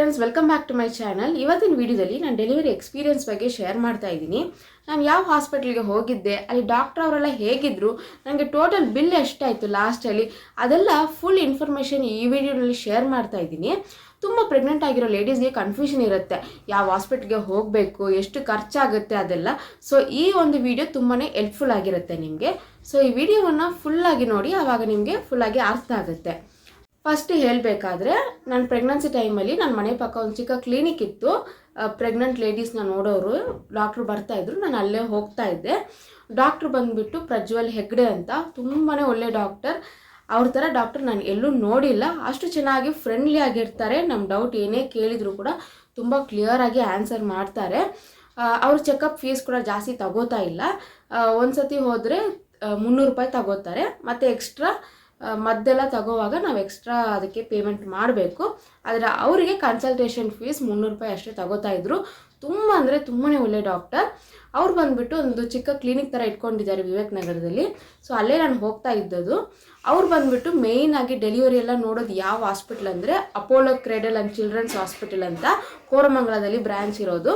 Friends, welcome back to my channel. ಇವತ್ತಿನ ವಿಡಿಯೋದಲ್ಲಿ ನಾನು ಡೆಲಿವರಿ ಎಕ್ಸ್ಪೀರಿಯನ್ಸ್ ಬಗ್ಗೆ ಶೇರ್ ಮಾಡ್ತಾ ಇದ್ದೀನಿ. ನಾನು ಯಾವ ಹಾಸ್ಪಿಟಲ್ಗೆ ಹೋಗಿದ್ದೆ, ಅಲ್ಲಿ ಡಾಕ್ಟರ್ ಅವರೆಲ್ಲ ಹೇಗಿದ್ರು, ನನಗೆ ಟೋಟಲ್ ಬಿಲ್ ಎಷ್ಟಾಯಿತು ಲಾಸ್ಟಲ್ಲಿ, ಅದೆಲ್ಲ ಫುಲ್ ಇನ್ಫಾರ್ಮೇಷನ್ ಈ ವಿಡಿಯೋದಲ್ಲಿ ಶೇರ್ ಮಾಡ್ತಾ ಇದ್ದೀನಿ. ತುಂಬ ಪ್ರೆಗ್ನೆಂಟ್ ಆಗಿರೋ ಲೇಡೀಸ್ಗೆ ಕನ್ಫ್ಯೂಷನ್ ಇರುತ್ತೆ, ಯಾವ ಹಾಸ್ಪಿಟ್ಲ್ಗೆ ಹೋಗಬೇಕು, ಎಷ್ಟು ಖರ್ಚಾಗುತ್ತೆ ಅದೆಲ್ಲ. ಸೊ ಈ ಒಂದು ವಿಡಿಯೋ ತುಂಬಾ ಹೆಲ್ಪ್ಫುಲ್ ಆಗಿರುತ್ತೆ ನಿಮಗೆ. ಸೊ ಈ ವಿಡಿಯೋವನ್ನು ಫುಲ್ಲಾಗಿ ನೋಡಿ, ಆವಾಗ ನಿಮಗೆ ಫುಲ್ಲಾಗಿ ಅರ್ಥ ಆಗುತ್ತೆ. ಫಸ್ಟ್ ಹೇಳಬೇಕಾದ್ರೆ, ನಾನು ಪ್ರೆಗ್ನೆನ್ಸಿ ಟೈಮಲ್ಲಿ ನನ್ನ ಮನೆ ಪಕ್ಕ ಒಂದು ಚಿಕ್ಕ ಕ್ಲಿನಿಕ್ ಇತ್ತು. ಪ್ರೆಗ್ನೆಂಟ್ ಲೇಡೀಸ್ನ ನೋಡೋರು ಡಾಕ್ಟ್ರು ಬರ್ತಾಯಿದ್ರು, ನಾನು ಅಲ್ಲೇ ಹೋಗ್ತಾ ಇದ್ದೆ. ಡಾಕ್ಟ್ರು ಬಂದುಬಿಟ್ಟು ಪ್ರಜ್ವಲ್ ಹೆಗ್ಡೆ ಅಂತ, ತುಂಬಾ ಒಳ್ಳೆ ಡಾಕ್ಟರ್. ಅವ್ರ ಥರ ಡಾಕ್ಟರ್ ನಾನು ಎಲ್ಲೂ ನೋಡಿಲ್ಲ. ಅಷ್ಟು ಚೆನ್ನಾಗಿ ಫ್ರೆಂಡ್ಲಿ ಆಗಿರ್ತಾರೆ. ನಮ್ಮ ಡೌಟ್ ಏನೇ ಕೇಳಿದ್ರು ಕೂಡ ತುಂಬ ಕ್ಲಿಯರಾಗಿ ಆನ್ಸರ್ ಮಾಡ್ತಾರೆ. ಅವ್ರ ಚೆಕಪ್ ಫೀಸ್ ಕೂಡ ಜಾಸ್ತಿ ತಗೋತಾ ಇಲ್ಲ. ಒಂದು ಸತಿ ಹೋದರೆ 300 ರೂಪಾಯಿ ತಗೋತಾರೆ. ಮತ್ತು ಎಕ್ಸ್ಟ್ರಾ ಮದ್ದೆಲ್ಲ ತಗೋವಾಗ ನಾವು ಎಕ್ಸ್ಟ್ರಾ ಅದಕ್ಕೆ ಪೇಮೆಂಟ್ ಮಾಡಬೇಕು. ಆದರೆ ಅವರಿಗೆ ಕನ್ಸಲ್ಟೇಷನ್ ಫೀಸ್ 300 ರೂಪಾಯಿ ಅಷ್ಟೇ ತಗೋತಾ ಇದ್ರು. ತುಂಬ ಅಂದರೆ ತುಂಬಾ ಒಳ್ಳೆ ಡಾಕ್ಟರ್. ಅವ್ರು ಬಂದುಬಿಟ್ಟು ಒಂದು ಚಿಕ್ಕ ಕ್ಲಿನಿಕ್ ಥರ ಇಟ್ಕೊಂಡಿದ್ದಾರೆ ವಿವೇಕ್ ನಗರದಲ್ಲಿ. ಸೊ ಅಲ್ಲೇ ನಾನು ಹೋಗ್ತಾ ಇದ್ದದ್ದು. ಅವ್ರು ಬಂದುಬಿಟ್ಟು ಮೇಯ್ನಾಗಿ ಡೆಲಿವರಿ ಎಲ್ಲ ನೋಡೋದು ಯಾವ ಹಾಸ್ಪಿಟಲ್ ಅಂದರೆ Apollo Cradle and children's hospital ಅಂತ ಕೋರಮಂಗಲದಲ್ಲಿ ಬ್ರ್ಯಾಂಚ್ ಇರೋದು.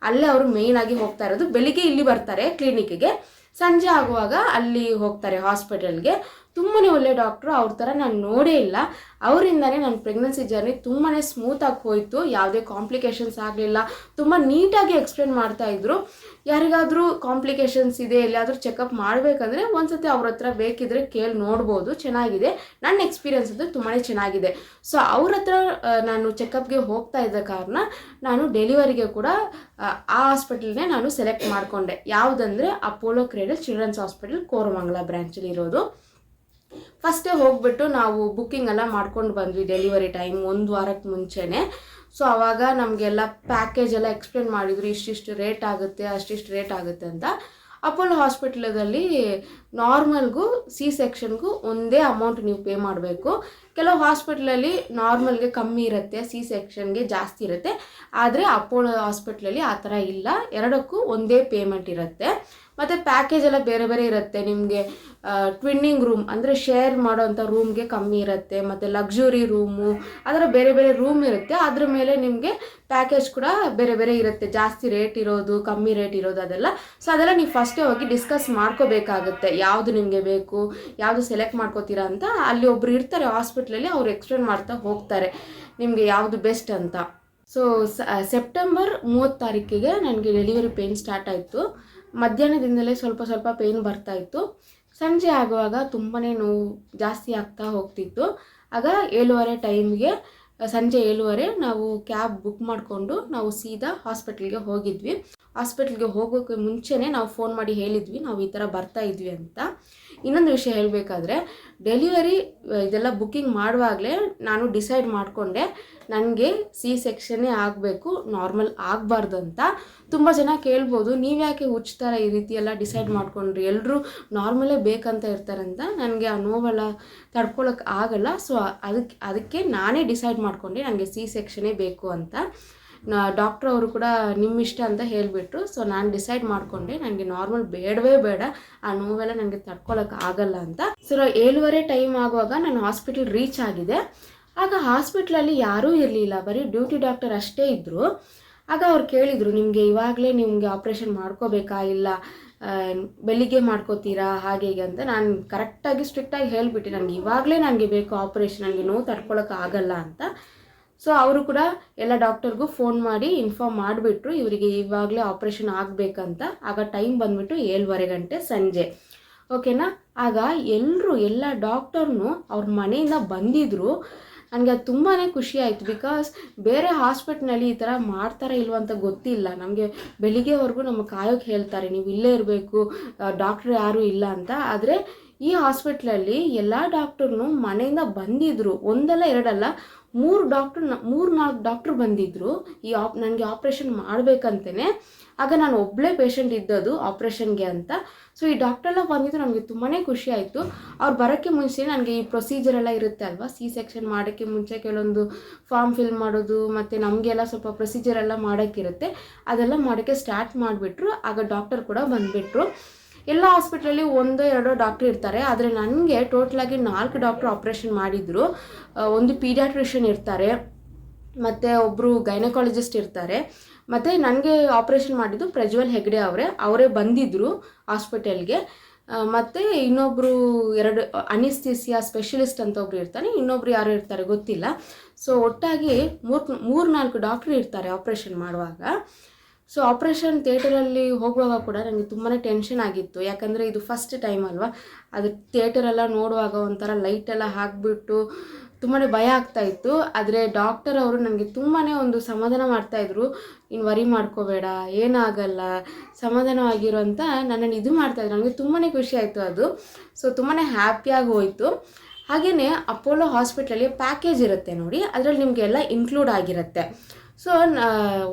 ಅಲ್ಲೇ ಅವರು ಮೇಯ್ನಾಗಿ ಹೋಗ್ತಾ ಇರೋದು. ಬೆಳಿಗ್ಗೆ ಇಲ್ಲಿ ಬರ್ತಾರೆ ಕ್ಲಿನಿಕ್ಗೆ, ಸಂಜೆ ಆಗುವಾಗ ಅಲ್ಲಿ ಹೋಗ್ತಾರೆ ಹಾಸ್ಪಿಟಲ್ಗೆ. ತುಂಬಾ ಒಳ್ಳೆ ಡಾಕ್ಟ್ರು. ಅವ್ರ ಥರ ನಾನು ನೋಡೇ ಇಲ್ಲ. ಅವರಿಂದನೇ ನನ್ನ ಪ್ರೆಗ್ನೆನ್ಸಿ ಜರ್ನಿ ತುಂಬಾ ಸ್ಮೂತಾಗಿ ಹೋಯಿತು. ಯಾವುದೇ ಕಾಂಪ್ಲಿಕೇಶನ್ಸ್ ಆಗಲಿಲ್ಲ. ತುಂಬ ನೀಟಾಗಿ ಎಕ್ಸ್ಪ್ಲೇನ್ ಮಾಡ್ತಾಯಿದ್ರು. ಯಾರಿಗಾದರೂ ಕಾಂಪ್ಲಿಕೇಶನ್ಸ್ ಇದೆ, ಎಲ್ಲಿಯಾದರೂ ಚೆಕಪ್ ಮಾಡಬೇಕಂದ್ರೆ ಒಂದು ಸತಿ ಅವ್ರ ಹತ್ರ ಬೇಕಿದ್ರೆ ಕೇಳಿ ನೋಡ್ಬೋದು. ಚೆನ್ನಾಗಿದೆ. ನನ್ನ ಎಕ್ಸ್ಪೀರಿಯನ್ಸ್ ಅದು ತುಂಬಾ ಚೆನ್ನಾಗಿದೆ. ಸೊ ಅವ್ರ ಹತ್ರ ನಾನು ಚೆಕಪ್ಗೆ ಹೋಗ್ತಾ ಇದ್ದ ಕಾರಣ ನಾನು ಡೆಲಿವರಿಗೆ ಕೂಡ ಆ ಹಾಸ್ಪಿಟಲ್ನೇ ನಾನು ಸೆಲೆಕ್ಟ್ ಮಾಡಿಕೊಂಡೆ. ಯಾವುದಂದರೆ Apollo cradle children's hospital Koramangala ಬ್ರ್ಯಾಂಚಲ್ಲಿ ಇರೋದು. ಫಸ್ಟೇ ಹೋಗ್ಬಿಟ್ಟು ನಾವು ಬುಕ್ಕಿಂಗ್ ಎಲ್ಲ ಮಾಡ್ಕೊಂಡು ಬಂದ್ವಿ ಡೆಲಿವರಿ ಟೈಮ್ 1 ವಾರಕ್ಕೆ ಮುಂಚೆನೇ. ಸೊ ಆವಾಗ ನಮಗೆಲ್ಲ ಪ್ಯಾಕೇಜ್ ಎಲ್ಲ ಎಕ್ಸ್ಪ್ಲೇನ್ ಮಾಡಿದರು, ಇಷ್ಟಿಷ್ಟು ರೇಟ್ ಆಗುತ್ತೆ, ಅಷ್ಟಿಷ್ಟು ರೇಟ್ ಆಗುತ್ತೆ ಅಂತ. ಅಪೋಲೋ ಹಾಸ್ಪಿಟಲದಲ್ಲಿ ನಾರ್ಮಲ್ಗೂ ಸಿ ಸೆಕ್ಷನ್ಗೂ ಒಂದೇ ಅಮೌಂಟ್ ನೀವು ಪೇ ಮಾಡಬೇಕು. ಕೆಲವು ಹಾಸ್ಪಿಟ್ಲಲ್ಲಿ ನಾರ್ಮಲ್ಗೆ ಕಮ್ಮಿ ಇರುತ್ತೆ, ಸಿ ಸೆಕ್ಷನ್ಗೆ ಜಾಸ್ತಿ ಇರುತ್ತೆ. ಆದರೆ ಅಪೋಲೋ ಹಾಸ್ಪಿಟ್ಲಲ್ಲಿ ಆ ಥರ ಇಲ್ಲ, ಎರಡಕ್ಕೂ ಒಂದೇ ಪೇಮೆಂಟ್ ಇರುತ್ತೆ. ಮತ್ತು ಪ್ಯಾಕೇಜ್ ಎಲ್ಲ ಬೇರೆ ಬೇರೆ ಇರುತ್ತೆ. ನಿಮಗೆ ಟ್ವಿನ್ನಿಂಗ್ ರೂಮ್ ಅಂದರೆ ಶೇರ್ ಮಾಡೋವಂಥ ರೂಮ್ಗೆ ಕಮ್ಮಿ ಇರುತ್ತೆ. ಮತ್ತು ಲಕ್ಸುರಿ ರೂಮು, ಅದರ ಬೇರೆ ಬೇರೆ ರೂಮ್ ಇರುತ್ತೆ. ಅದ್ರ ಮೇಲೆ ನಿಮಗೆ ಪ್ಯಾಕೇಜ್ ಕೂಡ ಬೇರೆ ಬೇರೆ ಇರುತ್ತೆ. ಜಾಸ್ತಿ ರೇಟ್ ಇರೋದು, ಕಮ್ಮಿ ರೇಟ್ ಇರೋದು, ಅದೆಲ್ಲ. ಸೊ ಅದೆಲ್ಲ ನೀವು ಫಸ್ಟೇ ಹೋಗಿ ಡಿಸ್ಕಸ್ ಮಾಡ್ಕೋಬೇಕಾಗುತ್ತೆ, ಯಾವುದು ನಿಮಗೆ ಬೇಕು, ಯಾವುದು ಸೆಲೆಕ್ಟ್ ಮಾಡ್ಕೋತೀರಾ ಅಂತ. ಅಲ್ಲಿ ಒಬ್ರು ಇರ್ತಾರೆ ಹಾಸ್ಪಿಟ್ಲಲ್ಲಿ, ಅವ್ರು ಎಕ್ಸ್ಪ್ಲೇನ್ ಮಾಡ್ತಾ ಹೋಗ್ತಾರೆ ನಿಮಗೆ ಯಾವುದು ಬೆಸ್ಟ್ ಅಂತ. ಸೊ ಸೆಪ್ಟೆಂಬರ್ 30 ನನಗೆ ಡೆಲಿವರಿ ಪೇಯ್ನ್ ಸ್ಟಾರ್ಟ್ ಆಯಿತು. ಮಧ್ಯಾಹ್ನದಿಂದಲೇ ಸ್ವಲ್ಪ ಸ್ವಲ್ಪ ಪೇಯ್ನ್ ಬರ್ತಾಯಿತ್ತು. ಸಂಜೆ ಆಗುವಾಗ ತುಂಬಾ ನೋವು ಜಾಸ್ತಿ ಆಗ್ತಾ ಹೋಗ್ತಿತ್ತು. ಆಗ 7:30 ಟೈಮ್ಗೆ, ಸಂಜೆ 7:30 ನಾವು ಕ್ಯಾಬ್ ಬುಕ್ ಮಾಡಿಕೊಂಡು ನಾವು ಸೀದಾ ಹಾಸ್ಪಿಟ್ಲಿಗೆ ಹೋಗಿದ್ವಿ. ಹಾಸ್ಪಿಟ್ಲಿಗೆ ಹೋಗೋಕ್ಕೆ ಮುಂಚೆನೇ ನಾವು ಫೋನ್ ಮಾಡಿ ಹೇಳಿದ್ವಿ, ನಾವು ಈ ಥರ ಬರ್ತಾ ಇದ್ವಿ ಅಂತ. ಇನ್ನೊಂದು ವಿಷಯ ಹೇಳಬೇಕಾದ್ರೆ, ಡೆಲಿವರಿ ಇದೆಲ್ಲ ಬುಕ್ಕಿಂಗ್ ಮಾಡುವಾಗಲೇ ನಾನು ಡಿಸೈಡ್ ಮಾಡಿಕೊಂಡೆ, ನನಗೆ ಸಿ ಸೆಕ್ಷನ್ನೇ ಆಗಬೇಕು, ನಾರ್ಮಲ್ ಆಗಬಾರ್ದು ಅಂತ. ತುಂಬ ಜನ ಕೇಳ್ಬೋದು, ನೀವು ಯಾಕೆ ಹುಚ್ಚುತ್ತರ ಈ ರೀತಿ ಎಲ್ಲ ಡಿಸೈಡ್ ಮಾಡ್ಕೊಂಡ್ರಿ, ಎಲ್ಲರೂ ನಾರ್ಮಲೇ ಬೇಕಂತ ಇರ್ತಾರಂತ. ನನಗೆ ಆ ನೋವೆಲ್ಲ ತಡ್ಕೊಳಕ್ಕೆ ಆಗಲ್ಲ. ಸೊ ಅದಕ್ಕೆ ನಾನೇ ಡಿಸೈಡ್ ಮಾಡಿಕೊಂಡೆ ನನಗೆ ಸಿ ಸೆಕ್ಷನ್ನೇ ಬೇಕು ಅಂತ. ಡಾಕ್ಟ್ರ್ ಅವರು ಕೂಡ ನಿಮ್ಮ ಇಷ್ಟ ಅಂತ ಹೇಳಿಬಿಟ್ರು. ಸೊ ನಾನು ಡಿಸೈಡ್ ಮಾಡಿಕೊಂಡೆ ನನಗೆ ನಾರ್ಮಲ್ ಬೇಡವೇ ಬೇಡ, ಆ ನೋವೆಲ್ಲ ನನಗೆ ತಡ್ಕೊಳಕ್ಕೆ ಆಗಲ್ಲ ಅಂತ. ಸೊ 7:30 ಟೈಮ್ ಆಗುವಾಗ ನಾನು ಹಾಸ್ಪಿಟಲ್ ರೀಚ್ ಆಗಿದೆ. ಆಗ ಹಾಸ್ಪಿಟ್ಲಲ್ಲಿ ಯಾರೂ ಇರಲಿಲ್ಲ, ಬರೀ ಡ್ಯೂಟಿ ಡಾಕ್ಟರ್ ಅಷ್ಟೇ ಇದ್ದರು. ಆಗ ಅವ್ರು ಕೇಳಿದರು, ನಿಮಗೆ ಇವಾಗಲೇ ನಿಮಗೆ ಆಪ್ರೇಷನ್ ಮಾಡ್ಕೋಬೇಕಾ, ಇಲ್ಲ ಬೆಳಿಗ್ಗೆ ಮಾಡ್ಕೋತೀರಾ, ಹಾಗೆ ಹೀಗೆ ಅಂತ. ನಾನು ಕರೆಕ್ಟಾಗಿ ಸ್ಟ್ರಿಕ್ಟಾಗಿ ಹೇಳಿಬಿಟ್ಟೆ, ನನಗೆ ಇವಾಗಲೇ ನನಗೆ ಬೇಕು ಆಪ್ರೇಷನ್, ನನಗೆ ನೋವು ತಡ್ಕೊಳಕ್ಕೆ ಆಗಲ್ಲ ಅಂತ. ಸೊ ಅವರು ಕೂಡ ಎಲ್ಲ ಡಾಕ್ಟರ್ಗೂ ಫೋನ್ ಮಾಡಿ ಇನ್ಫಾರ್ಮ್ ಮಾಡಿಬಿಟ್ರು, ಇವರಿಗೆ ಇವಾಗಲೇ ಆಪ್ರೇಷನ್ ಆಗಬೇಕಂತ. ಆಗ ಟೈಮ್ ಬಂದುಬಿಟ್ಟು 7:30 ಗಂಟೆ ಸಂಜೆ. ಓಕೆನಾ. ಆಗ ಎಲ್ಲ ಡಾಕ್ಟರ್ನು ಅವ್ರ ಮನೆಯಿಂದ ಬಂದಿದ್ದರು. ನನಗೆ ಅದು ತುಂಬಾ ಖುಷಿ ಆಯಿತು. ಬಿಕಾಸ್ ಬೇರೆ ಹಾಸ್ಪಿಟ್ಲ್ನಲ್ಲಿ ಈ ಥರ ಮಾಡ್ತಾರಾ ಇಲ್ವ ಅಂತ ಗೊತ್ತಿಲ್ಲ ನಮಗೆ. ಬೆಳಿಗ್ಗೆವರೆಗೂ ನಮಗೆ ಕಾಯೋಕ್ಕೆ ಹೇಳ್ತಾರೆ, ನೀವು ಇಲ್ಲೇ ಇರಬೇಕು, ಡಾಕ್ಟ್ರ್ ಯಾರೂ ಇಲ್ಲ ಅಂತ. ಆದರೆ ಈ ಹಾಸ್ಪಿಟ್ಲಲ್ಲಿ ಎಲ್ಲ ಡಾಕ್ಟರ್ನು ಮನೆಯಿಂದ ಬಂದಿದ್ದರು. ಒಂದಲ್ಲ ಎರಡಲ್ಲ, 3-4 ಡಾಕ್ಟ್ರು ಬಂದಿದ್ದರು ನನಗೆ ಆಪ್ರೇಷನ್ ಮಾಡಬೇಕಂತಲೇ. ಆಗ ನಾನು ಒಬ್ಬಳೇ ಪೇಷಂಟ್ ಇದ್ದದ್ದು ಆಪ್ರೇಷನ್ಗೆ ಅಂತ. ಸೊ ಈ ಡಾಕ್ಟ್ರೆಲ್ಲ ಬಂದಿದ್ದು ನನಗೆ ತುಂಬಾ ಖುಷಿ ಆಯಿತು. ಅವ್ರು ಬರೋಕ್ಕೆ ಮುಂಚೆ ನನಗೆ ಈ ಪ್ರೊಸೀಜರೆಲ್ಲ ಇರುತ್ತೆ ಅಲ್ವಾ, ಸಿ ಸೆಕ್ಷನ್ ಮಾಡೋಕ್ಕೆ ಮುಂಚೆ ಕೆಲವೊಂದು ಫಾರ್ಮ್ ಫಿಲ್ ಮಾಡೋದು, ಮತ್ತು ನಮಗೆಲ್ಲ ಸ್ವಲ್ಪ ಪ್ರೊಸೀಜರೆಲ್ಲ ಮಾಡೋಕ್ಕಿರುತ್ತೆ, ಅದೆಲ್ಲ ಮಾಡೋಕ್ಕೆ ಸ್ಟಾರ್ಟ್ ಮಾಡಿಬಿಟ್ರು. ಆಗ ಡಾಕ್ಟರ್ ಕೂಡ ಬಂದುಬಿಟ್ರು. ಎಲ್ಲ ಹಾಸ್ಪಿಟ್ಲಲ್ಲಿ 1-2 ಡಾಕ್ಟ್ರ್ ಇರ್ತಾರೆ. ಆದರೆ ನನಗೆ ಟೋಟಲಾಗಿ 4 ಡಾಕ್ಟ್ರು ಆಪ್ರೇಷನ್ ಮಾಡಿದರು. ಒಂದು ಪೀಡಿಯಾಟ್ರಿಷಿಯನ್ ಇರ್ತಾರೆ, ಮತ್ತು ಒಬ್ಬರು ಗೈನಕಾಲಜಿಸ್ಟ್ ಇರ್ತಾರೆ. ಮತ್ತು ನನಗೆ ಆಪ್ರೇಷನ್ ಮಾಡಿದ್ದು ಪ್ರಜ್ವಲ್ ಹೆಗ್ಡೆ ಅವರೇ ಬಂದಿದ್ದರು ಹಾಸ್ಪಿಟಲ್ಗೆ. ಮತ್ತು ಇನ್ನೊಬ್ಬರು 2 ಅನಿಸ್ಥಿಸಿಯಾ ಸ್ಪೆಷಲಿಸ್ಟ್ ಅಂತ ಒಬ್ರು ಇರ್ತಾರೆ, ಇನ್ನೊಬ್ರು ಯಾರು ಇರ್ತಾರೆ ಗೊತ್ತಿಲ್ಲ. ಸೊ ಒಟ್ಟಾಗಿ 3-4 ಡಾಕ್ಟ್ರು ಇರ್ತಾರೆ ಆಪ್ರೇಷನ್ ಮಾಡುವಾಗ. ಸೊ ಆಪ್ರೇಷನ್ ಥಿಯೇಟರಲ್ಲಿ ಹೋಗುವಾಗ ಕೂಡ ನನಗೆ ತುಂಬಾ ಟೆನ್ಷನ್ ಆಗಿತ್ತು, ಯಾಕಂದರೆ ಇದು ಫಸ್ಟ್ ಟೈಮ್ ಅಲ್ವಾ. ಅದು ಥಿಯೇಟರೆಲ್ಲ ನೋಡುವಾಗ ಒಂಥರ ಲೈಟೆಲ್ಲ ಹಾಕಿಬಿಟ್ಟು ತುಂಬಾ ಭಯ ಆಗ್ತಾಯಿತ್ತು. ಆದರೆ ಡಾಕ್ಟರ್ ಅವರು ನನಗೆ ತುಂಬಾ ಒಂದು ಸಮಾಧಾನ ಮಾಡ್ತಾಯಿದ್ರು, ಇನ್ನು ವರಿ ಮಾಡ್ಕೋಬೇಡ, ಏನಾಗಲ್ಲ, ಸಮಾಧಾನವಾಗಿರು ಅಂತ ನನ್ನನ್ನು ಇದು ಮಾಡ್ತಾಯಿದ್ರು. ನನಗೆ ತುಂಬಾ ಖುಷಿ ಆಯಿತು ಅದು. ಸೊ ತುಂಬಾ ಹ್ಯಾಪಿಯಾಗಿ ಹೋಯಿತು. ಹಾಗೆಯೇ ಅಪೋಲೋ ಹಾಸ್ಪಿಟ್ಲಲ್ಲಿ ಪ್ಯಾಕೇಜ್ ಇರುತ್ತೆ ನೋಡಿ, ಅದರಲ್ಲಿ ನಿಮಗೆಲ್ಲ ಇನ್ಕ್ಲೂಡ್ ಆಗಿರುತ್ತೆ. ಸೊ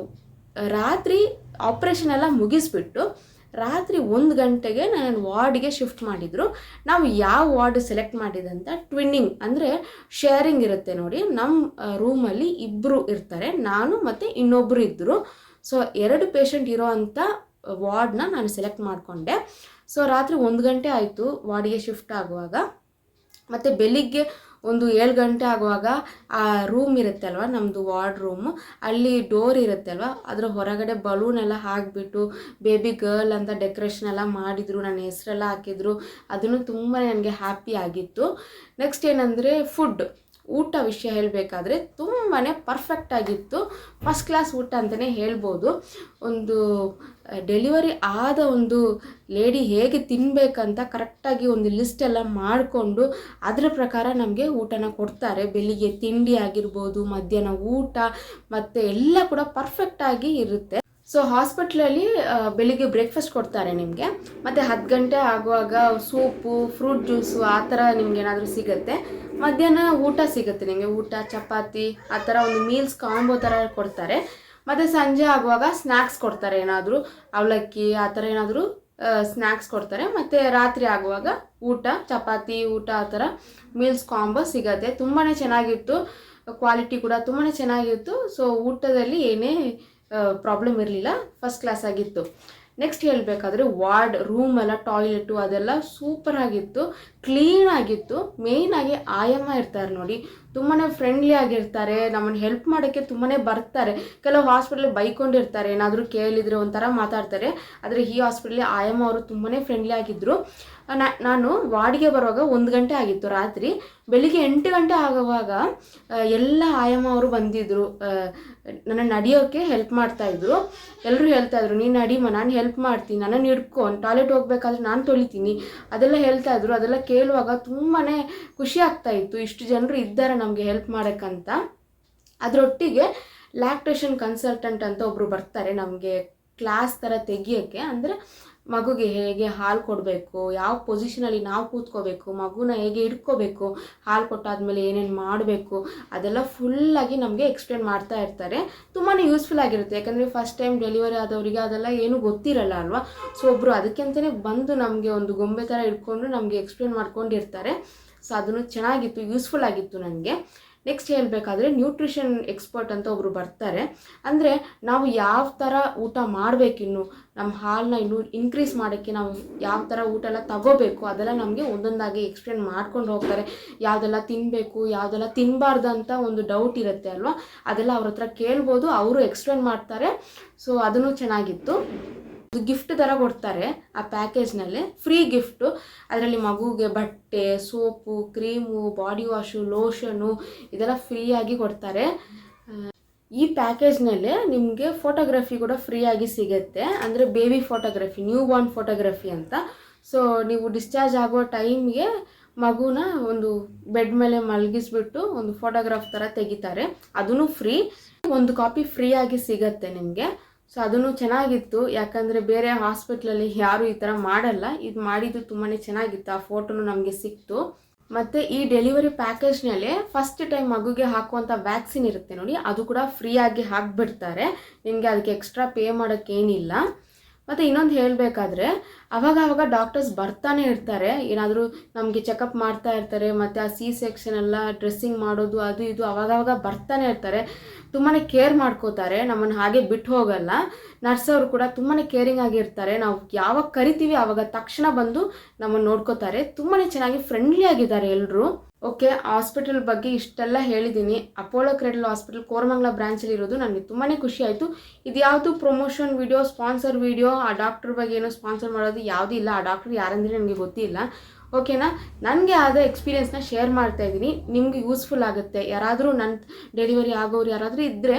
ರಾತ್ರಿ ಆಪ್ರೇಷನ್ ಎಲ್ಲ ಮುಗಿಸ್ಬಿಟ್ಟು ರಾತ್ರಿ 1 ಗಂಟೆಗೆ ನನ್ನ ವಾರ್ಡಿಗೆ ಶಿಫ್ಟ್ ಮಾಡಿದರು. ನಾವು ಯಾವ ವಾರ್ಡ್ ಸೆಲೆಕ್ಟ್ ಮಾಡಿದಂತ ಟ್ವಿನ್ನಿಂಗ್ ಅಂದರೆ ಶೇರಿಂಗ್ ಇರುತ್ತೆ ನೋಡಿ. ನಮ್ಮ ರೂಮಲ್ಲಿ 2 ಇರ್ತಾರೆ, ನಾನು ಮತ್ತು ಇನ್ನೊಬ್ಬರು ಇದ್ದರು. ಸೊ 2 ಪೇಷಂಟ್ ಇರೋ ಅಂಥ ವಾರ್ಡ್ನ ನಾನು ಸೆಲೆಕ್ಟ್ ಮಾಡಿಕೊಂಡೆ. ಸೊ ರಾತ್ರಿ 1 ಗಂಟೆ ಆಯಿತು ವಾರ್ಡಿಗೆ ಶಿಫ್ಟ್ ಆಗುವಾಗ. ಮತ್ತು ಬೆಳಿಗ್ಗೆ ಒಂದು 7 ಗಂಟೆ ಆಗುವಾಗ ಆ ರೂಮ್ ಇರುತ್ತೆ ಅಲ್ವ, ನಮ್ಮದು ವಾರ್ಡ್ ರೂಮು, ಅಲ್ಲಿ ಡೋರ್ ಇರುತ್ತೆ ಅಲ್ವ, ಅದರ ಹೊರಗಡೆ ಬಲೂನ್ ಎಲ್ಲ ಹಾಕಿಬಿಟ್ಟು ಬೇಬಿ ಗರ್ಲ್ ಅಂತ ಡೆಕೋರೇಷನ್ ಎಲ್ಲ ಮಾಡಿದರು, ನನ್ನ ಹೆಸರೆಲ್ಲ ಹಾಕಿದ್ರು. ಅದನ್ನು ತುಂಬ ನನಗೆ ಹ್ಯಾಪಿ ಆಗಿತ್ತು. ನೆಕ್ಸ್ಟ್ ಏನಂದರೆ ಊಟ ವಿಷಯ ಹೇಳಬೇಕಾದ್ರೆ ತುಂಬಾ ಪರ್ಫೆಕ್ಟ್ ಆಗಿತ್ತು. ಫಸ್ಟ್ ಕ್ಲಾಸ್ ಊಟ ಅಂತಲೇ ಹೇಳ್ಬೋದು. ಒಂದು ಡೆಲಿವರಿ ಆದ ಒಂದು ಲೇಡಿ ಹೇಗೆ ತಿನ್ನಬೇಕಂತ ಕರೆಕ್ಟಾಗಿ ಒಂದು ಲಿಸ್ಟೆಲ್ಲ ಮಾಡಿಕೊಂಡು ಅದರ ಪ್ರಕಾರ ನಮಗೆ ಊಟನ ಕೊಡ್ತಾರೆ. ಬೆಳಿಗ್ಗೆ ತಿಂಡಿ ಆಗಿರ್ಬೋದು, ಮಧ್ಯಾಹ್ನ ಊಟ ಮತ್ತು ಎಲ್ಲ ಕೂಡ ಪರ್ಫೆಕ್ಟಾಗಿ ಇರುತ್ತೆ. ಸೊ ಹಾಸ್ಪಿಟ್ಲಲ್ಲಿ ಬೆಳಿಗ್ಗೆ ಬ್ರೇಕ್ಫಾಸ್ಟ್ ಕೊಡ್ತಾರೆ ನಿಮಗೆ, ಮತ್ತು 10 ಗಂಟೆ ಆಗುವಾಗ ಸೂಪು, ಫ್ರೂಟ್ ಜ್ಯೂಸು ಆ ಥರ ನಿಮ್ಗೆ ಏನಾದರೂ ಸಿಗುತ್ತೆ. ಮಧ್ಯಾಹ್ನ ಊಟ ಸಿಗುತ್ತೆ ನಿಮಗೆ, ಊಟ ಚಪಾತಿ ಆ ಥರ ಒಂದು ಮೀಲ್ಸ್ ಕಾಂಬೋ ಥರ ಕೊಡ್ತಾರೆ. ಮತ್ತು ಸಂಜೆ ಆಗುವಾಗ ಸ್ನ್ಯಾಕ್ಸ್ ಕೊಡ್ತಾರೆ, ಏನಾದರೂ ಅವಲಕ್ಕಿ ಆ ಥರ ಏನಾದರೂ ಸ್ನ್ಯಾಕ್ಸ್ ಕೊಡ್ತಾರೆ. ಮತ್ತು ರಾತ್ರಿ ಆಗುವಾಗ ಊಟ ಚಪಾತಿ ಊಟ ಆ ಥರ ಮೀಲ್ಸ್ ಕಾಂಬೋ ಸಿಗುತ್ತೆ. ತುಂಬಾ ಚೆನ್ನಾಗಿತ್ತು, ಕ್ವಾಲಿಟಿ ಕೂಡ ತುಂಬಾ ಚೆನ್ನಾಗಿತ್ತು. ಸೊ ಊಟದಲ್ಲಿ ಏನೇ ಪ್ರಾಬ್ಲಮ್ ಇರಲಿಲ್ಲ, ಫಸ್ಟ್ ಕ್ಲಾಸ್ ಆಗಿತ್ತು. ನೆಕ್ಸ್ಟ್ ಹೇಳಬೇಕಾದ್ರೆ ವಾರ್ಡ್ ರೂಮ್ ಎಲ್ಲ ಟಾಯ್ಲೆಟು ಅದೆಲ್ಲ ಸೂಪರ್ ಆಗಿತ್ತು, ಕ್ಲೀನ್ ಆಗಿತ್ತು. ಮೇಯ್ನಾಗಿ ಆಯಮ್ಮ ಇರ್ತಾರೆ ನೋಡಿ, ತುಂಬಾ ಫ್ರೆಂಡ್ಲಿ ಆಗಿರ್ತಾರೆ, ನಮ್ಮನ್ನು ಹೆಲ್ಪ್ ಮಾಡೋಕ್ಕೆ ತುಂಬಾ ಬರ್ತಾರೆ. ಕೆಲವು ಹಾಸ್ಪಿಟ್ಲಿಗೆ ಬೈಕೊಂಡಿರ್ತಾರೆ, ಏನಾದರೂ ಕೇಳಿದರೆ ಒಂಥರ ಮಾತಾಡ್ತಾರೆ. ಆದರೆ ಈ ಹಾಸ್ಪಿಟ್ಲಲ್ಲಿ ಆಯಮ್ಮ ಅವರು ತುಂಬಾ ಫ್ರೆಂಡ್ಲಿ ಆಗಿದ್ದರು. ನಾನು ವಾರ್ಡಿಗೆ ಬರುವಾಗ 1 ಗಂಟೆ ಆಗಿತ್ತು ರಾತ್ರಿ. ಬೆಳಿಗ್ಗೆ 8 ಗಂಟೆ ಆಗುವಾಗ ಎಲ್ಲ ಆಯಮ್ಮ ಅವರು ಬಂದಿದ್ದರು, ನನ್ನ ನಡೆಯೋಕ್ಕೆ ಹೆಲ್ಪ್ ಮಾಡ್ತಾಯಿದ್ರು. ಎಲ್ಲರೂ ಹೇಳ್ತಾಯಿದ್ರು, ನೀನು ನಡಿಮ, ನಾನು ಹೆಲ್ಪ್ ಮಾಡ್ತೀನಿ, ನನ್ನನ್ನು ಹಿಡ್ಕೊಂಡು ಟಾಯ್ಲೆಟ್ ಹೋಗ್ಬೇಕಾದ್ರೆ ನಾನು ತೊಳಿತೀನಿ, ಅದೆಲ್ಲ ಹೇಳ್ತಾಯಿದ್ರು. ಅದೆಲ್ಲ ಕೇಳುವಾಗ ತುಂಬಾ ಖುಷಿ ಆಗ್ತಾಯಿತ್ತು, ಇಷ್ಟು ಜನರು ಇದ್ದಾರೆ ನಮಗೆ ಹೆಲ್ಪ್ ಮಾಡೋಕ್ಕಂತ. ಅದರೊಟ್ಟಿಗೆ ಲ್ಯಾಕ್ಟೇಷನ್ ಕನ್ಸಲ್ಟೆಂಟ್ ಅಂತ ಒಬ್ಬರು ಬರ್ತಾರೆ ನಮಗೆ ಕ್ಲಾಸ್ ಥರ ತೆಗಿಯೋಕ್ಕೆ. ಅಂದರೆ ಮಗುಗೆ ಹೇಗೆ ಹಾಲು ಕೊಡಬೇಕು, ಯಾವ ಪೊಸಿಷನಲ್ಲಿ ನಾವು ಕೂತ್ಕೋಬೇಕು, ಮಗುನ ಹೇಗೆ ಇಟ್ಕೋಬೇಕು, ಹಾಲು ಕೊಟ್ಟಾದ್ಮೇಲೆ ಏನೇನು ಮಾಡಬೇಕು, ಅದೆಲ್ಲ ಫುಲ್ಲಾಗಿ ನಮಗೆ ಎಕ್ಸ್ಪ್ಲೇನ್ ಮಾಡ್ತಾ ಇರ್ತಾರೆ. ತುಂಬಾ ಯೂಸ್ಫುಲ್ ಆಗಿರುತ್ತೆ, ಯಾಕಂದರೆ ಫಸ್ಟ್ ಟೈಮ್ ಡೆಲಿವರಿ ಆದವರಿಗೆ ಅದೆಲ್ಲ ಏನೂ ಗೊತ್ತಿರಲ್ಲ ಅಲ್ವಾ. ಸೊ ಒಬ್ಬರು ಅದಕ್ಕಂತಲೇ ಬಂದು ನಮಗೆ ಒಂದು ಗೊಂಬೆ ಥರ ಇಟ್ಕೊಂಡು ನಮಗೆ ಎಕ್ಸ್ಪ್ಲೇನ್ ಮಾಡ್ಕೊಂಡಿರ್ತಾರೆ. ಸೊ ಅದನ್ನು ಚೆನ್ನಾಗಿತ್ತು, ಯೂಸ್ಫುಲ್ ಆಗಿತ್ತು ನನಗೆ. ನೆಕ್ಸ್ಟ್ ಹೇಳಬೇಕಾದ್ರೆ ನ್ಯೂಟ್ರಿಷನ್ ಎಕ್ಸ್ಪರ್ಟ್ ಅಂತ ಒಬ್ಬರು ಬರ್ತಾರೆ. ಅಂದರೆ ನಾವು ಯಾವ ಥರ ಊಟ ಮಾಡಬೇಕಿನ್ನು, ನಮ್ಮ ಹಾಲನ್ನ ಇನ್ನೂ ಇನ್ಕ್ರೀಸ್ ಮಾಡೋಕ್ಕೆ ನಾವು ಯಾವ ಥರ ಊಟ ಎಲ್ಲ ತಗೋಬೇಕು ಅದೆಲ್ಲ ನಮಗೆ ಒಂದೊಂದಾಗಿ ಎಕ್ಸ್ಪ್ಲೇನ್ ಮಾಡ್ಕೊಂಡು ಹೋಗ್ತಾರೆ. ಯಾವುದೆಲ್ಲ ತಿನ್ನಬೇಕು ಯಾವುದೆಲ್ಲ ತಿನ್ನಬಾರ್ದು ಅಂತ ಒಂದು ಡೌಟ್ ಇರುತ್ತೆ ಅಲ್ವಾ, ಅದೆಲ್ಲ ಅವ್ರ ಹತ್ರ ಕೇಳ್ಬೋದು, ಅವರು ಎಕ್ಸ್ಪ್ಲೇನ್ ಮಾಡ್ತಾರೆ. ಸೊ ಅದನ್ನು ಚೆನ್ನಾಗಿತ್ತು. ಗಿಫ್ಟ್ ಥರ ಕೊಡ್ತಾರೆ ಆ ಪ್ಯಾಕೇಜ್ನಲ್ಲಿ, ಫ್ರೀ ಗಿಫ್ಟು. ಅದರಲ್ಲಿ ಮಗುಗೆ ಬಟ್ಟೆ, ಸೋಪು, ಕ್ರೀಮು, ಬಾಡಿ ವಾಶು, ಲೋಷನು ಇದೆಲ್ಲ ಫ್ರೀಯಾಗಿ ಕೊಡ್ತಾರೆ. ಈ ಪ್ಯಾಕೇಜ್ನಲ್ಲೇ ನಿಮಗೆ ಫೋಟೋಗ್ರಫಿ ಕೂಡ ಫ್ರೀಯಾಗಿ ಸಿಗುತ್ತೆ. ಅಂದರೆ baby photography, new Born photography ಅಂತ. ಸೊ ನೀವು ಡಿಸ್ಚಾರ್ಜ್ ಆಗೋ ಟೈಮ್ಗೆ ಮಗುನ ಒಂದು ಬೆಡ್ ಮೇಲೆ ಮಲಗಿಸ್ಬಿಟ್ಟು ಒಂದು ಫೋಟೋಗ್ರಾಫ್ ಥರ ತೆಗಿತಾರೆ, ಅದೂ ಫ್ರೀ. ಒಂದು ಕಾಪಿ ಫ್ರೀಯಾಗಿ ಸಿಗುತ್ತೆ ನಿಮಗೆ. ಸೊ ಅದನ್ನು ಚೆನ್ನಾಗಿತ್ತು, ಯಾಕಂದರೆ ಬೇರೆ ಹಾಸ್ಪಿಟ್ಲಲ್ಲಿ ಯಾರೂ ಈ ಥರ ಮಾಡಲ್ಲ, ಇದು ಮಾಡಿದ್ದು ತುಂಬಾ ಚೆನ್ನಾಗಿತ್ತು. ಆ ಫೋಟೋನು ನಮಗೆ ಸಿಕ್ತು. ಮತ್ತು ಈ ಡೆಲಿವರಿ ಪ್ಯಾಕೇಜ್ನಲ್ಲೇ ಫಸ್ಟ್ ಟೈಮ್ ಮಗುಗೆ ಹಾಕುವಂಥ ವ್ಯಾಕ್ಸಿನ್ ಇರುತ್ತೆ ನೋಡಿ, ಅದು ಕೂಡ ಫ್ರೀಯಾಗಿ ಹಾಕಿಬಿಡ್ತಾರೆ. ನಿಮಗೆ ಅದಕ್ಕೆ ಎಕ್ಸ್ಟ್ರಾ ಪೇ ಮಾಡೋಕ್ಕೇನಿಲ್ಲ. ಮತ್ತು ಇನ್ನೊಂದು ಹೇಳಬೇಕಾದ್ರೆ ಅವಾಗ ಡಾಕ್ಟರ್ಸ್ ಬರ್ತಾನೆ ಇರ್ತಾರೆ, ಏನಾದರೂ ನಮಗೆ ಚೆಕಪ್ ಮಾಡ್ತಾ ಇರ್ತಾರೆ. ಮತ್ತು ಆ ಸೆಕ್ಷನ್ ಎಲ್ಲ ಡ್ರೆಸ್ಸಿಂಗ್ ಮಾಡೋದು ಅದು ಇದು ಅವಾಗವಾಗ ಬರ್ತಾನೆ ಇರ್ತಾರೆ. ತುಂಬಾ ಕೇರ್ ಮಾಡ್ಕೋತಾರೆ, ನಮ್ಮನ್ನು ಹಾಗೆ ಬಿಟ್ಟು ಹೋಗಲ್ಲ. ನರ್ಸ್ ಅವರು ಕೂಡ ತುಂಬಾ ಕೇರಿಂಗ್ ಆಗಿರ್ತಾರೆ. ನಾವು ಯಾವಾಗ ಕರಿತೀವಿ ಆವಾಗ ತಕ್ಷಣ ಬಂದು ನಮ್ಮನ್ನು ನೋಡ್ಕೋತಾರೆ. ತುಂಬಾ ಚೆನ್ನಾಗಿ ಫ್ರೆಂಡ್ಲಿ ಆಗಿದ್ದಾರೆ ಎಲ್ಲರೂ. ಓಕೆ, ಹಾಸ್ಪಿಟಲ್ ಬಗ್ಗೆ ಇಷ್ಟೆಲ್ಲ ಹೇಳಿದ್ದೀನಿ. ಅಪೋಲೋ ಕ್ರೆಡಲ್ ಹಾಸ್ಪಿಟಲ್ ಕೋರಮಂಗಲ ಬ್ರಾಂಚಲ್ಲಿ ಇರೋದು. ನನಗೆ ತುಂಬಾ ಖುಷಿ ಆಯಿತು. ಇದು ಯಾವುದು ಪ್ರಮೋಷನ್ ವೀಡಿಯೋ, ಸ್ಪಾನ್ಸರ್ ವೀಡಿಯೋ, ಆ ಡಾಕ್ಟ್ರ್ ಬಗ್ಗೆ ಏನೋ ಸ್ಪಾನ್ಸರ್ ಮಾಡೋದು ಯಾವುದೂ ಇಲ್ಲ. ಆ ಡಾಕ್ಟ್ರ್ ಯಾರಂದರೆ ನನಗೆ ಗೊತ್ತಿಲ್ಲ. ಓಕೆನಾ, ನನಗೆ ಆದ ಎಕ್ಸ್ಪೀರಿಯೆನ್ಸ್ನ ಶೇರ್ ಮಾಡ್ತಾ ಇದ್ದೀನಿ. ನಿಮಗೆ ಯೂಸ್ಫುಲ್ ಆಗುತ್ತೆ. ಯಾರಾದರೂ ನನ್ನ ಡೆಲಿವರಿ ಆಗೋರು ಯಾರಾದರೂ ಇದ್ದರೆ,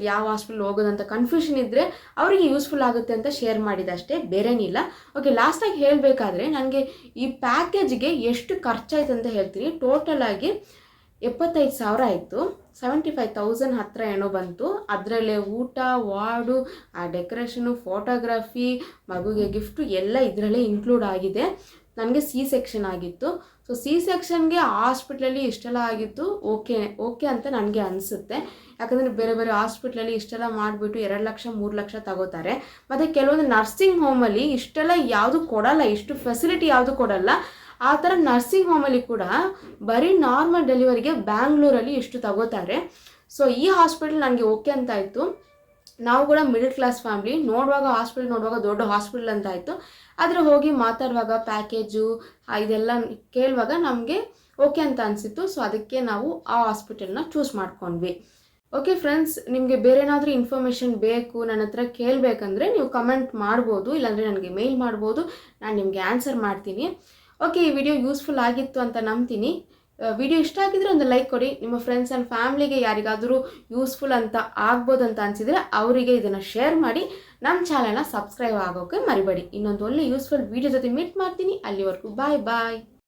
ಯಾವ ಹಾಸ್ಪಿಟಲ್ ಹೋಗೋದಂತ ಕನ್ಫ್ಯೂಷನ್ ಇದ್ದರೆ ಅವರಿಗೆ ಯೂಸ್ಫುಲ್ ಆಗುತ್ತೆ ಅಂತ ಶೇರ್ ಮಾಡಿದಷ್ಟೇ, ಬೇರೇನಿಲ್ಲ. ಓಕೆ, ಲಾಸ್ಟಾಗಿ ಹೇಳಬೇಕಾದ್ರೆ ನನಗೆ ಈ ಪ್ಯಾಕೇಜ್ಗೆ ಎಷ್ಟು ಖರ್ಚಾಯ್ತು ಅಂತ ಹೇಳ್ತೀನಿ. ಟೋಟಲಾಗಿ 75,000 ಆಯಿತು. 75,000 ಹತ್ತಿರ ಏನೋ ಬಂತು. ಅದರಲ್ಲೇ ಊಟ, ವಾರ್ಡು, ಆ ಡೆಕೋರೇಷನು, ಫೋಟೋಗ್ರಫಿ, ಮಗುಗೆ ಗಿಫ್ಟು ಎಲ್ಲ ಇದರಲ್ಲೇ ಇನ್ಕ್ಲೂಡ್ ಆಗಿದೆ. ನನಗೆ ಸೆಕ್ಷನ್ ಆಗಿತ್ತು. ಸೊ ಸೆಕ್ಷನ್ಗೆ ಹಾಸ್ಪಿಟ್ಲಲ್ಲಿ ಇಷ್ಟೆಲ್ಲ ಆಗಿತ್ತು. ಓಕೆ ಅಂತ ನನಗೆ ಅನಿಸುತ್ತೆ. ಯಾಕಂದರೆ ಬೇರೆ ಬೇರೆ ಹಾಸ್ಪಿಟ್ಲಲ್ಲಿ ಇಷ್ಟೆಲ್ಲ ಮಾಡಿಬಿಟ್ಟು 2 ಲಕ್ಷ 3 ಲಕ್ಷ ತಗೋತಾರೆ. ಮತ್ತು ಕೆಲವೊಂದು ನರ್ಸಿಂಗ್ ಹೋಮಲ್ಲಿ ಇಷ್ಟೆಲ್ಲ ಯಾವುದು ಕೊಡಲ್ಲ, ಇಷ್ಟು ಫೆಸಿಲಿಟಿ ಯಾವುದು ಕೊಡಲ್ಲ. ಆ ಥರ ನರ್ಸಿಂಗ್ ಹೋಮಲ್ಲಿ ಕೂಡ ಬರೀ ನಾರ್ಮಲ್ ಡೆಲಿವರಿಗೆ ಬ್ಯಾಂಗ್ಳೂರಲ್ಲಿ ಇಷ್ಟು ತಗೋತಾರೆ. ಸೊ ಈ ಹಾಸ್ಪಿಟಲ್ ನನಗೆ ಓಕೆ ಅಂತ ಆಯಿತು. ನಾವು ಕೂಡ ಮಿಡಲ್ ಕ್ಲಾಸ್ ಫ್ಯಾಮ್ಲಿ, ಹಾಸ್ಪಿಟಲ್ ನೋಡುವಾಗ ದೊಡ್ಡ ಹಾಸ್ಪಿಟಲ್ ಅಂತ ಆಯಿತು. ಆದರೆ ಹೋಗಿ ಮಾತಾಡುವಾಗ ಪ್ಯಾಕೇಜು ಇದೆಲ್ಲ ಕೇಳುವಾಗ ನಮಗೆ ಓಕೆ ಅಂತ ಅನಿಸಿತ್ತು. ಸೊ ಅದಕ್ಕೆ ನಾವು ಆ ಹಾಸ್ಪಿಟಲ್ನ ಚೂಸ್ ಮಾಡ್ಕೊಂಡ್ವಿ. ಓಕೆ ಫ್ರೆಂಡ್ಸ್, ನಿಮಗೆ ಬೇರೆ ಏನಾದರೂ ಇನ್ಫಾರ್ಮೇಷನ್ ಬೇಕು, ನನ್ನ ಹತ್ರ ಕೇಳಬೇಕಂದ್ರೆ ನೀವು ಕಮೆಂಟ್ ಮಾಡ್ಬೋದು, ಇಲ್ಲಾಂದರೆ ನನಗೆ ಮೇಲ್ ಮಾಡ್ಬೋದು. ನಾನು ನಿಮಗೆ ಆನ್ಸರ್ ಮಾಡ್ತೀನಿ. ಓಕೆ, ಈ ವಿಡಿಯೋ ಯೂಸ್ಫುಲ್ ಆಗಿತ್ತು ಅಂತ ನಂಬ್ತೀನಿ. ವಿಡಿಯೋ ಇಷ್ಟ ಆಗಿದ್ರೆ ಒಂದು ಲೈಕ್ ಕೊಡಿ. ನಿಮ್ಮ ಫ್ರೆಂಡ್ಸ್ ಆ್ಯಂಡ್ ಫ್ಯಾಮ್ಲಿಗೆ ಯಾರಿಗಾದರೂ ಯೂಸ್ಫುಲ್ ಅಂತ ಆಗ್ಬೋದು ಅಂತ ಅನಿಸಿದರೆ ಅವರಿಗೆ ಇದನ್ನು ಶೇರ್ ಮಾಡಿ. ನಮ್ಮ ಚಾನಲ್ನ ಸಬ್ಸ್ಕ್ರೈಬ್ ಆಗೋಕ್ಕೆ ಮರಿಬೇಡಿ. ಇನ್ನೊಂದು ಒಳ್ಳೆ ಯೂಸ್ಫುಲ್ ವಿಡಿಯೋ ಜೊತೆ ಮೀಟ್ ಮಾಡ್ತೀನಿ. ಅಲ್ಲಿವರೆಗೂ ಬಾಯ್ ಬಾಯ್.